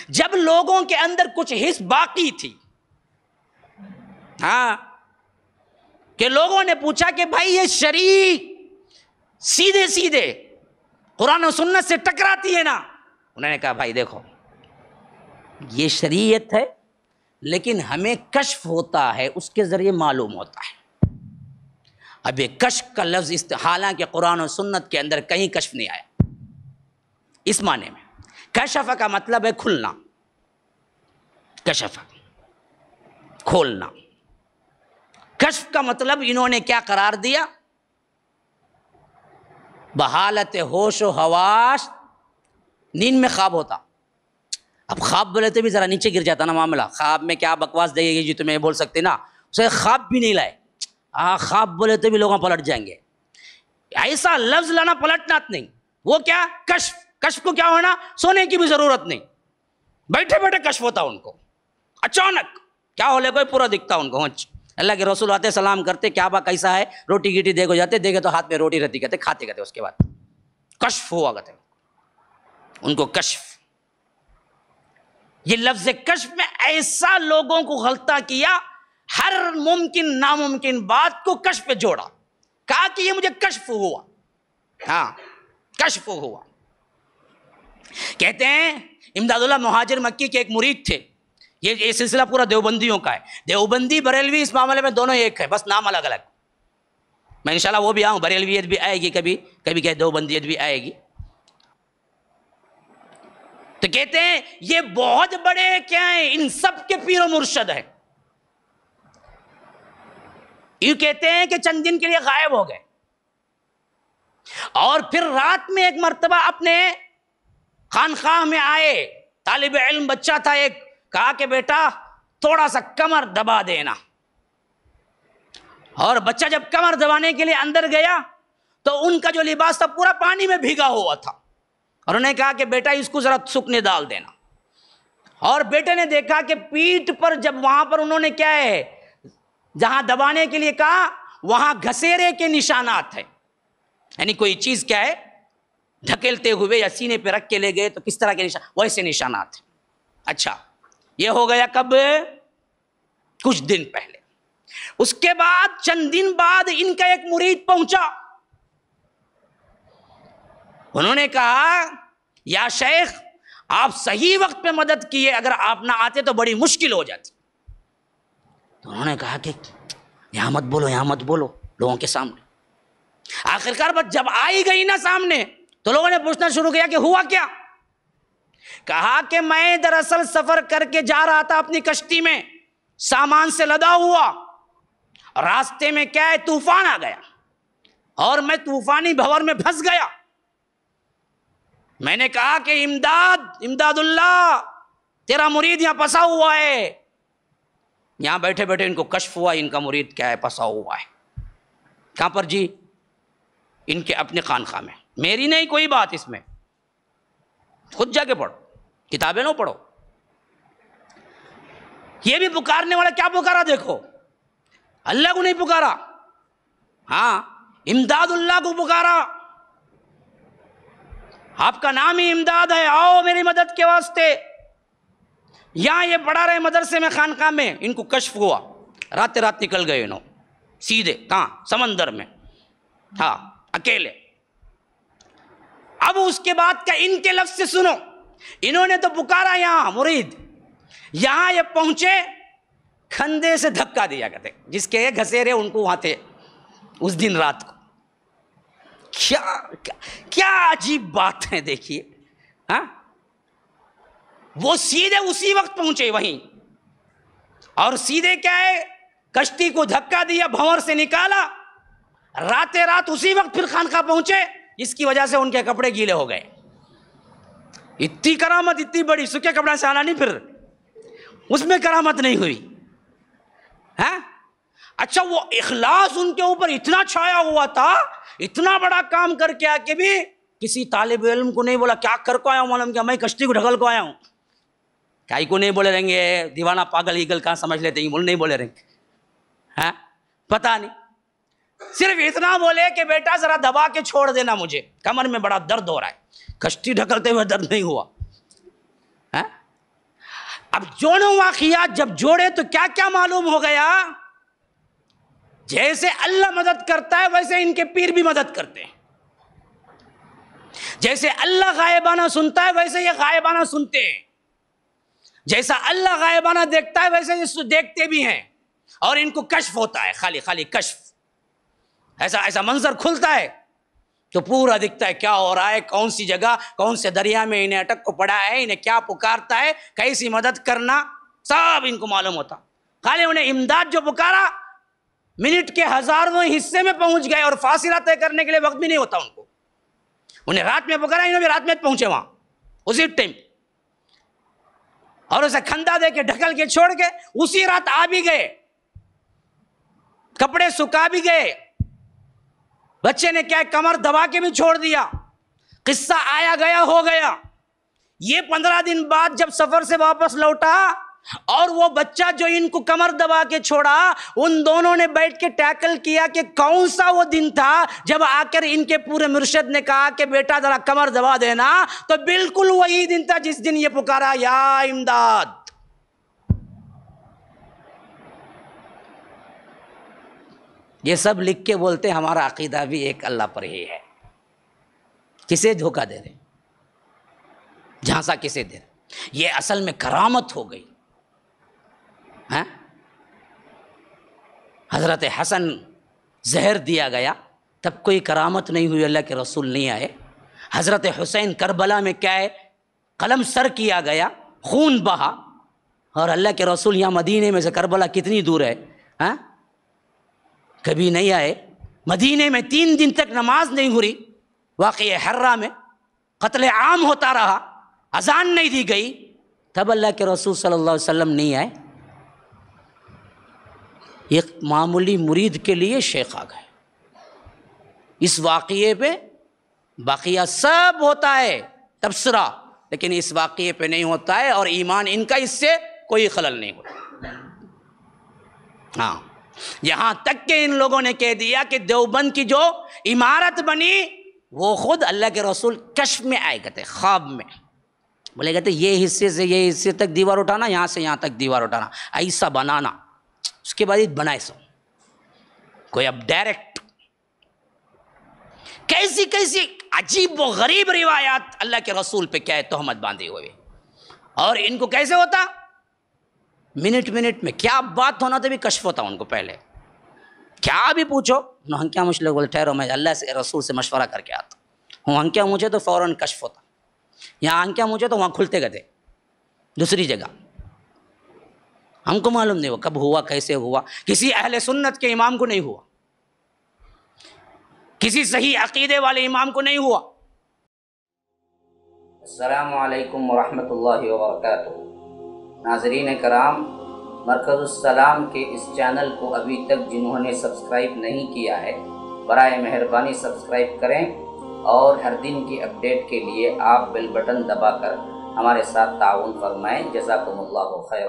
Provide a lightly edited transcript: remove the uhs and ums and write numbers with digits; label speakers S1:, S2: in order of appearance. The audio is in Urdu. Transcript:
S1: جب لوگوں کے اندر کچھ حص باقی تھی، ہاں، کہ لوگوں نے پوچھا کہ بھائی یہ شریعت سیدھے سیدھے قرآن و سنت سے ٹکراتی ہے نا، انہوں نے کہا بھائی دیکھو یہ شریعت ہے لیکن ہمیں کشف ہوتا ہے، اس کے ذریعے معلوم ہوتا ہے۔ اب یہ کشف کا لفظ حالانکہ قرآن و سنت کے اندر کہیں کشف نہیں آیا اس معنی میں۔ کشف کا مطلب ہے کھلنا، کشف کھولنا، کشف کا مطلب انہوں نے کیا قرار دیا؟ بحالت ہوش و حواس، نیند میں خواب ہوتا، اب خواب بولے تو بھی ذرا نیچے گر جاتا نا معاملہ، خواب میں کیا بکواس دے گی جی تمہیں بول سکتے نا، اسے خواب بھی نہیں لائے، خواب بولے تو بھی لوگوں پلٹ جائیں گے، ایسا لفظ لانا پلٹنا نہیں، وہ کیا کشف، کشف کو کیا ہونا، سونے کی بھی ضرورت نہیں، بیٹھے بیٹھے کشف ہوتا ان کو، اچانک کیا ہو لے کوئی پورا دکھتا ان کو۔ اللہ کے رسول آتے سلام کرتے، کعبہ کیسا ہے، روٹی گیٹی دے کو جاتے، دیکھے تو ہاتھ میں روٹی رہتی، کہتے کھاتے کہتے، اس کے بعد کشف ہوا کہتے ان کو کشف۔ یہ لفظ کشف میں ایسا لوگوں کو غلطہ کیا، ہر ممکن ناممکن بات کو کشف پہ جوڑا، کہا کہ یہ مجھے کشف ہوا، ہاں کشف ہوا۔ کہتے ہیں امداد اللہ مہاجر مکی کے ایک مرید تھے، یہ سلسلہ پورا دیوبندیوں کا ہے، دیوبندی بریلوی اس معاملے میں دونوں ایک ہے، بس نام الگ الگ، میں انشاءاللہ وہ بھی آؤں، بریلویت بھی آئے گی کبھی، کبھی کہ دیوبندیت بھی آئے گی۔ تو کہتے ہیں یہ بہت بڑے کیا ہیں، ان سب کے پیر و مرشد ہیں، یہ کہتے ہیں کہ چند دن کے لیے غائب ہو گئے، اور پھر رات میں ایک مرتبہ اپنے خانقاہ میں آئے، طالب علم بچہ تھا ایک، کہا کہ بیٹا تھوڑا سا کمر دبا دینا، اور بچہ جب کمر دبانے کے لیے اندر گیا تو ان کا جو لباس تھا پورا پانی میں بھیگا ہوا تھا، اور انہوں نے کہا کہ بیٹا اس کو ذرا سوکھنے ڈال دینا، اور بیٹے نے دیکھا کہ پیٹھ پر جب وہاں پر انہوں نے کیا ہے جہاں دبانے کے لیے کہا وہاں گھسیرے کے نشانات ہیں، یعنی کوئی چیز کیا ہے ڈھکیلتے ہوئے یا سینے پہ رکھ کے لے گئے تو کس طرح کے نشان، ویسے نشانات ہیں۔ اچھا یہ ہو گیا کب؟ کچھ دن پہلے۔ اس کے بعد چند دن بعد ان کا ایک مرید پہنچا، انہوں نے کہا یا شیخ آپ صحیح وقت پہ مدد کیے، اگر آپ نہ آتے تو بڑی مشکل ہو جاتی۔ تو انہوں نے کہا کہ یہاں مت بولو، یہاں مت بولو لوگوں کے سامنے۔ آخرکار بات جب آئی گئی نا سامنے تو لوگوں نے پوچھنا شروع کیا کہ ہوا کیا؟ کہا کہ میں دراصل سفر کر کے جا رہا تھا اپنی کشتی میں، سامان سے لدا ہوا، راستے میں کیا ہے طوفان آ گیا اور میں طوفانی بھور میں پھنس گیا۔ میں نے کہا کہ امداد اللہ تیرا مرید یہاں پھنسا ہوا ہے۔ یہاں بیٹھے بیٹھے ان کو کشف ہوا ان کا مرید کیا ہے پھنسا ہوا ہے۔ کہاں پر جی؟ ان کے اپنے خانقاہ میں، میری نہیں کوئی بات اس میں، خود جا کے پڑھو، کتابیں نہ پڑھو۔ یہ بھی پکارنے والا کیا پکارا دیکھو، اللہ کو نہیں پکارا، ہاں امداد اللہ کو پکارا، آپ کا نام ہی امداد ہے، آؤ میری مدد کے واسطے۔ یہاں یہ پڑھا رہے مدرسے میں خانقاہ میں، ان کو کشف ہوا، رات رات نکل گئے انہوں سیدھے کہاں؟ سمندر میں، ہاں اکیلے۔ اب اس کے بعد کا ان کے لفظ سے سنو، انہوں نے تو پکارا یہاں مرید، یہاں یہ پہنچے کھندے سے دھکا دیا کرتے، جس کے گھسیرے ان کو وہاں تھے اس دن رات کو۔ کیا عجیب بات ہے دیکھیے، ہاں وہ سیدھے اسی وقت پہنچے وہیں، اور سیدھے کیا ہے کشتی کو دھکا دیا، بھنور سے نکالا، رات رات اسی وقت پھر خانقاہ پہنچے، جس کی وجہ سے ان کے کپڑے گیلے ہو گئے۔ اتنی کرامت اتنی بڑی، سکے کپڑا سے آنا نہیں، پھر اس میں کرامت نہیں ہوئی، ہاں اچھا وہ اخلاص ان کے اوپر اتنا چھایا ہوا تھا، اتنا بڑا کام کر کے آ کے بھی کسی طالب علم کو نہیں بولا کیا کر کو آیا ہوں، معلوم کیا میں کشتی کو ڈھکل کو آیا ہوں، کائی کو نہیں بولے رہیں گے، دیوانہ پاگل ایگل کہاں سمجھ لیتے ہیں، نہیں بولے رہیں گے، ہاں پتہ نہیں، صرف اتنا بولے کہ بیٹا ذرا دبا کے چھوڑ دینا، مجھے کمر میں بڑا درد ہو رہا ہے، کشتی ڈھکلتے ہوئے درد نہیں ہوا، اب دونوں واقعات جب جوڑے تو کیا کیا معلوم ہو گیا؟ جیسے اللہ مدد کرتا ہے ویسے ان کے پیر بھی مدد کرتے ہیں، جیسے اللہ غائبانہ سنتا ہے ویسے یہ غائبانہ سنتے ہیں، جیسا اللہ غائبانہ دیکھتا ہے ویسے یہ دیکھتے بھی ہیں، اور ان کو کشف ہوتا ہے، خالی کشف، ایسا منظر کھلتا ہے تو پورا دکھتا ہے کیا ہو رہا ہے، کون سی جگہ، کون سے دریا میں انہیں اٹک کو پڑا ہے، انہیں کیا پکارتا ہے، کیسی مدد کرنا، سب ان کو معلوم ہوتا۔ خالی انہیں امداد جو پکارا منٹ کے ہزاروں حصے میں پہنچ گئے، اور فاصلہ طے کرنے کے لیے وقت بھی نہیں ہوتا ان کو۔ انہیں رات میں پکارا، انہوں بھی رات میں پہنچے وہاں اسی ٹائم، اور اسے کھندا دے کے ڈھکل کے چھوڑ کے اسی رات آ بھی گئے، کپڑے سکھا بھی گئے، بچے نے کیا کمر دبا کے بھی چھوڑ دیا، قصہ آیا گیا ہو گیا۔ یہ 15 دن بعد جب سفر سے واپس لوٹا اور وہ بچہ جو ان کو کمر دبا کے چھوڑا، ان دونوں نے بیٹھ کے ٹیکل کیا کہ کون سا وہ دن تھا جب آ کر ان کے پورے مرشد نے کہا کہ بیٹا ذرا کمر دبا دینا، تو بالکل وہی دن تھا جس دن یہ پکارا یا امداد۔ یہ سب لکھ کے بولتے ہمارا عقیدہ بھی ایک اللہ پر ہی ہے۔ کسے دھوکہ دے رہے، جھانسا کسے دے رہے؟ یہ اصل میں کرامت ہو گئی۔ حضرت حسن زہر دیا گیا تب کوئی کرامت نہیں ہوئی، اللہ کے رسول نہیں آئے۔ حضرت حسین کربلا میں کیا ہے، قلم سر کیا گیا، خون بہا، اور اللہ کے رسول یہاں مدینے میں سے کربلا کتنی دور ہے، کبھی نہیں آئے۔ مدینے میں 3 دن تک نماز نہیں ہوئی، واقعہ حرہ میں قتل عام ہوتا رہا، اذان نہیں دی گئی، تب اللہ کے رسول صلی اللہ علیہ وسلم نہیں آئے۔ ایک معمولی مرید کے لیے شیخ آ گئے۔ اس واقعے پہ باقیہ سب ہوتا ہے تبصرہ، لیکن اس واقعے پہ نہیں ہوتا ہے، اور ایمان ان کا اس سے کوئی خلل نہیں ہوتا۔ ہاں، یہاں تک کہ ان لوگوں نے کہہ دیا کہ دیوبند کی جو عمارت بنی وہ خود اللہ کے رسول کشف میں آئے گئے تھے، خواب میں بولے گئے تھے یہ حصے سے یہ حصے تک دیوار اٹھانا، یہاں سے یہاں تک دیوار اٹھانا، ایسا بنانا، اس کے بعد بنائے سو کوئی اب ڈائریکٹ۔ کیسی کیسی عجیب و غریب روایات اللہ کے رسول پہ کیا ہے تہمت باندھے ہوئے، اور ان کو کیسے ہوتا، منٹ میں کیا بات ہونا تو بھی کشف ہوتا ان کو، پہلے کیا بھی پوچھو نہ کیا مجھ لوگ بولے ٹھہرو میں اللہ سے رسول سے مشورہ کر کے آتا ہوں، ہنکیا مجھے تو فوراً کشف ہوتا، یہاں ہنکیا مجھے تو وہاں کھلتے گئے دوسری جگہ، ہم کو معلوم نہیں ہوا کب ہوا کیسے ہوا، کسی اہل سنت کے امام کو نہیں ہوا، کسی صحیح عقیدے والے امام کو نہیں ہوا۔ السلام علیکم ورحمۃ اللہ وبرکاتہ۔ ناظرین کرام، مرکز السلام کے اس چینل کو ابھی تک جنہوں نے سبسکرائب نہیں کیا ہے، برائے مہربانی سبسکرائب کریں، اور ہر دن کی اپڈیٹ کے لیے آپ بیل بٹن دبا کر ہمارے ساتھ تعاون فرمائیں۔ جزاکم اللہ خیر۔